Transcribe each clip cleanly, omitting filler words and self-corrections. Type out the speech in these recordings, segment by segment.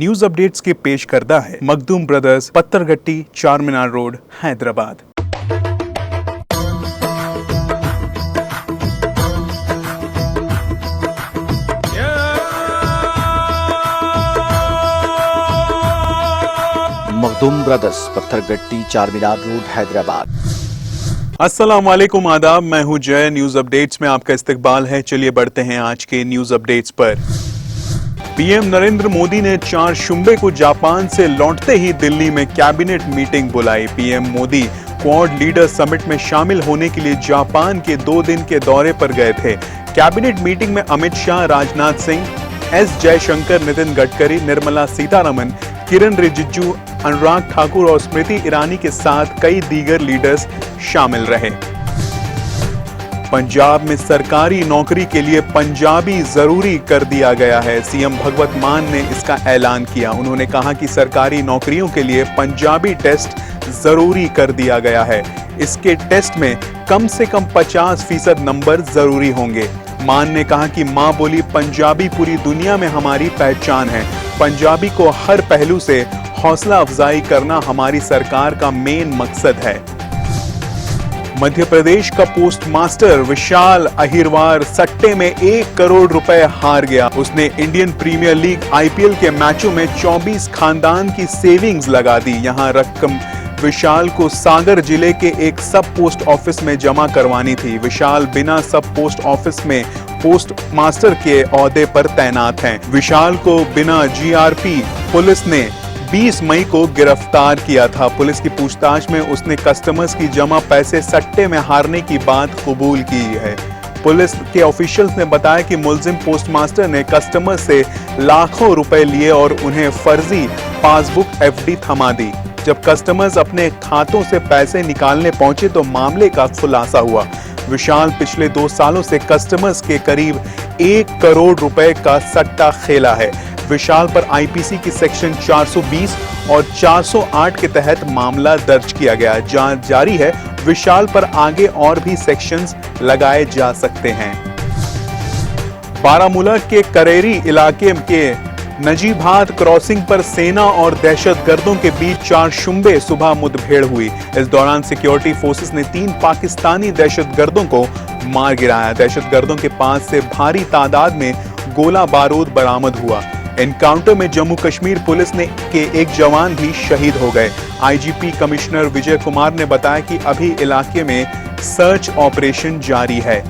News updates के पेश करता है Makhdoom brothers, Pathergatti, Charminar road, Hyderabad. Makhdoom brothers, Pathergatti, Charminar road, Hyderabad. अस्सलाम वालेकुम, आदाब। मैं हूं जय। न्यूज अपडेट्स में आपका इस्तकबाल है। चलिए बढ़ते हैं आज के न्यूज अपडेट्स पर। पीएम नरेंद्र मोदी ने 4 शुंबे को जापान से लौटते ही दिल्ली में कैबिनेट मीटिंग बुलाई। PM Modi quad leader summit में शामिल होने के लिए जापान के 2 दिन के दौरे पर गए थे। कैबिनेट मीटिंग में अमित शाह, राजनाथ सिंह, एस जयशंकर, नितिन गडकरी, निर्मला सीतारमण, किरण रिजिजू, अनुराग ठाकुर और स्मृति ईरानी के साथ कई दीगर लीडर्स शामिल रहे। पंजाब में सरकारी नौकरी के लिए पंजाबी जरूरी कर दिया गया है। सीएम भगवत मान ने इसका ऐलान किया। उन्होंने कहा कि सरकारी नौकरियों के लिए पंजाबी टेस्ट जरूरी कर दिया गया है। इसके टेस्ट में कम से कम 50% नंबर जरूरी होंगे। मान ने कहा कि मां बोली पंजाबी पूरी दुनिया में हमारी पहचान है। पंजाबी को हर पहलू से हौसला अफजाई करना हमारी सरकार का मेन मकसद है। मध्य प्रदेश का पोस्ट मास्टर विशाल अहिरवार सट्टे में 1 करोड़ रुपए हार गया। उसने इंडियन प्रीमियर लीग आईपीएल के मैचों में 24 खानदान की सेविंग्स लगा दी। यहां रकम विशाल को सागर जिले के एक सब पोस्ट ऑफिस में जमा करवानी थी। विशाल बिना सब पोस्ट ऑफिस में पोस्ट मास्टर के ओहदे पर तैनात हैं। विशाल को बिना जीआरपी पुलिस ने 20 मई को गिरफ्तार किया था। पुलिस की पूछताछ में उसने कस्टमर्स की जमा पैसे सट्टे में हारने की बात कबूल की है। पुलिस के ऑफिशियल्स ने बताया कि मुलजिम पोस्टमास्टर ने कस्टमर से लाखों रुपए लिए और उन्हें फर्जी पासबुक एफडी थमा दी। जब कस्टमर्स अपने खातों से पैसे निकालने पहुंचे तो मामले का खुलासा हुआ। विशाल पिछले 2 सालों से कस्टमर्स के करीब 1 करोड़ रुपए का सट्टा खेला है। विशाल पर आईपीसी की सेक्शन 420 और 408 के तहत मामला दर्ज किया गया। जांच जारी है। विशाल पर आगे और भी सेक्शंस लगाए जा सकते हैं। बारामूला के करेरी इलाके के नजीबात क्रॉसिंग पर सेना और दहशतगर्दों के बीच 4 शुंबे सुबह मुठभेड़ हुई। इस दौरान सिक्योरिटी फोर्सेस ने 3 पाकिस्तानी दहशतगर्दों को मार गिराया। दहशतगर्दों के पास से भारी तादाद में गोला बारूद बरामद हुआ। एनकाउंटर में जम्मू कश्मीर पुलिस के एक जवान भी शहीद हो गए। आईजीपी कमिश्नर विजय कुमार ने बताया कि अभी इलाके में सर्च ऑपरेशन जारी है।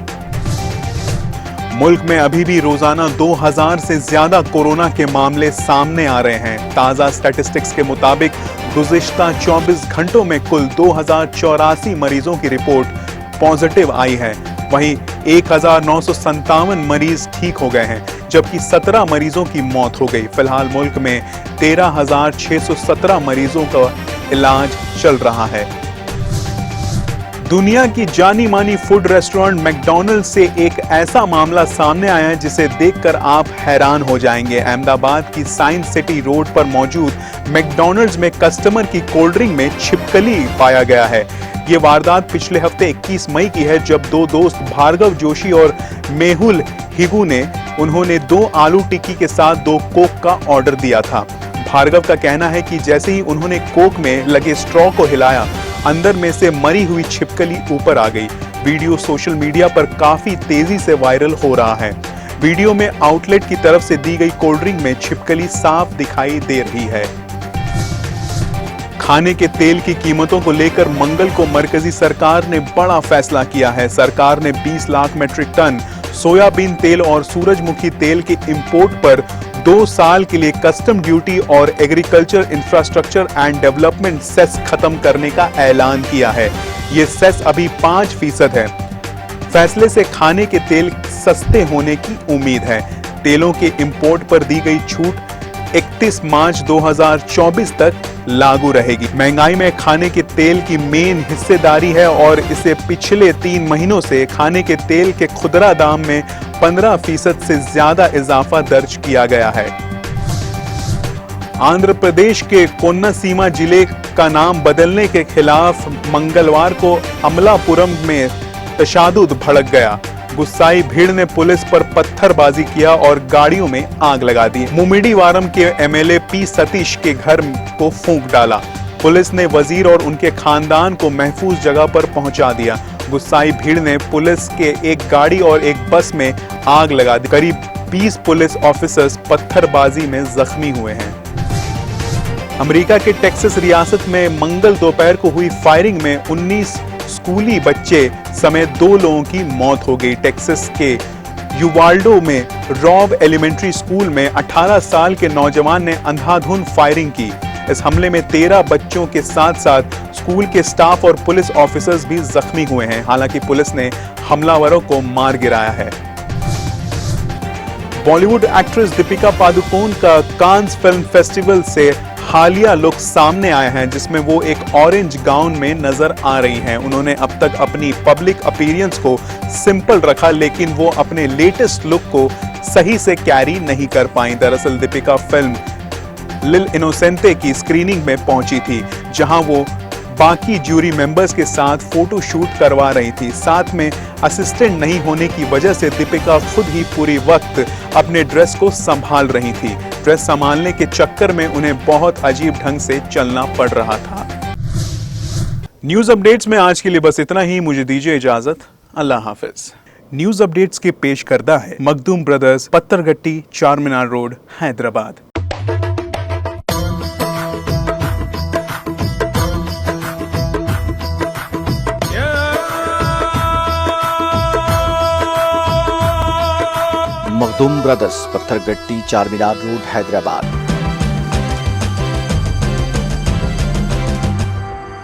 मुल्क में अभी भी रोजाना 2000 से ज्यादा कोरोना के मामले सामने आ रहे हैं। ताजा स्टैटिस्टिक्स के मुताबिक गुज़िश्ता 24 घंटों में कुल 2084 मरीजों की रिपोर्ट पॉजिटिव आई है। वहीं 1957 मरीज ठीक हो गए हैं, जबकि 17 मरीजों की मौत हो गई। फिलहाल मुल्क में 13,617 मरीजों का इलाज चल रहा है। दुनिया की जानी मानी फूड रेस्टोरेंट मैकडॉनल्ड्स से एक ऐसा मामला सामने आया है जिसे देखकर आप हैरान हो जाएंगे। अहमदाबाद की साइंस सिटी रोड पर मौजूद मैकडॉनल्ड्स में कस्टमर की कोल्ड ड्रिंक में छिपकली पाया गया है। ये वारदात पिछले हफ्ते 21 मई की है, जब 2 दोस्त भार्गव जोशी और मेहुल हिगू ने उन्होंने 2 आलू टिक्की के साथ 2 कोक का ऑर्डर दिया था। भार्गव का कहना है कि जैसे ही उन्होंने कोक में लगे स्ट्रॉ को हिलाया, अंदर में से मरी हुई छिपकली ऊपर आ गई। वीडियो सोशल मीडिया पर काफी तेजी से वायरल हो रहा है। वीडियो में आउटलेट की तरफ से दी गई कोल्ड ड्रिंक में छिपकली साफ दिखाई दे रही है। खाने के तेल की कीमतों को लेकर मंगल को मरकजी सरकार ने बड़ा फैसला किया है। सरकार ने 20 लाख मीट्रिक टन सोयाबीन तेल और सूरजमुखी तेल के इंपोर्ट पर 2 साल के लिए कस्टम ड्यूटी और agriculture infrastructure and development cess खत्म करने का ऐलान किया है। ये सेस अभी 5% है। फैसले से खाने के तेल सस्ते होने की उम्मीद है। तेलों के इंपोर्ट पर दी गई छूट 31 मार्च 2024 तक लागू रहेगी। महंगाई में खाने के तेल की मेन हिस्सेदारी है और इसे पिछले 3 महीनों से खाने के तेल के खुदरा दाम में 15% से ज्यादा इजाफा दर्ज किया गया है। आंध्र प्रदेश के कोन्नासीमा जिले का नाम बदलने के खिलाफ मंगलवार को अमलापुरम में तशादुद भड़क गया। गुस्साई भीड़ ने पुलिस पर पत्थरबाजी किया और गाड़ियों में आग लगा दी। मुमिडीवारम के एमएलए पी सतीश के घर को फूंक डाला। पुलिस ने वजीर और उनके खानदान को महफूज जगह पर पहुंचा दिया। गुस्साई भीड़ ने पुलिस के एक गाड़ी और एक बस में आग लगा दी। करीब 20 पुलिस ऑफिसर्स पत्थरबाजी में जख्मी हुए हैं। अमेरिका के टेक्सास रियासत में मंगल दोपहर को हुई फायरिंग में 19 स्कूली बच्चे समेत 2 लोगों की मौत हो गई। टेक्सास के युवाल्डो में रॉब एलिमेंट्री स्कूल में 18 साल के नौजवान ने अंधाधुंध फायरिंग की। इस हमले में 13 बच्चों के साथ साथ स्कूल के स्टाफ और पुलिस ऑफिसर्स भी जख्मी हुए हैं। हालांकि पुलिस ने हमलावरों को मार गिराया है। बॉलीवुड एक्ट्रेस दीपिका पादुकोण का कांस फिल्म फेस्टिवल से हालिया लुक सामने आया है, जिसमें वो एक ऑरेंज गाउन में नजर आ रही हैं। उन्होंने अब तक अपनी पब्लिक अपीयरेंस को सिंपल रखा, लेकिन वो अपने लेटेस्ट लुक को सही से कैरी नहीं कर पाई। दरअसल दीपिका फिल्म लिल इनोसेंटे की स्क्रीनिंग में पहुंची थी, जहां वो बाकी ज्यूरी मेंबर्स के साथ फोटो शूट करवा रही थी। साथ में असिस्टेंट नहीं होने की वजह से दीपिका खुद ही पूरी वक्त अपने ड्रेस को संभाल रही थी। ड्रेस संभालने के चक्कर में उन्हें बहुत अजीब ढंग से चलना पड़ रहा था। न्यूज अपडेट्स में आज के लिए बस इतना ही। मुझे दीजिए इजाजत। अल्लाह हाफिज। न्यूज अपडेट्स के पेश करता है Makhdoom brothers, Pathergatti, Charminar road, Hyderabad. Makhdoom brothers, Pathergatti, Charminar road, Hyderabad.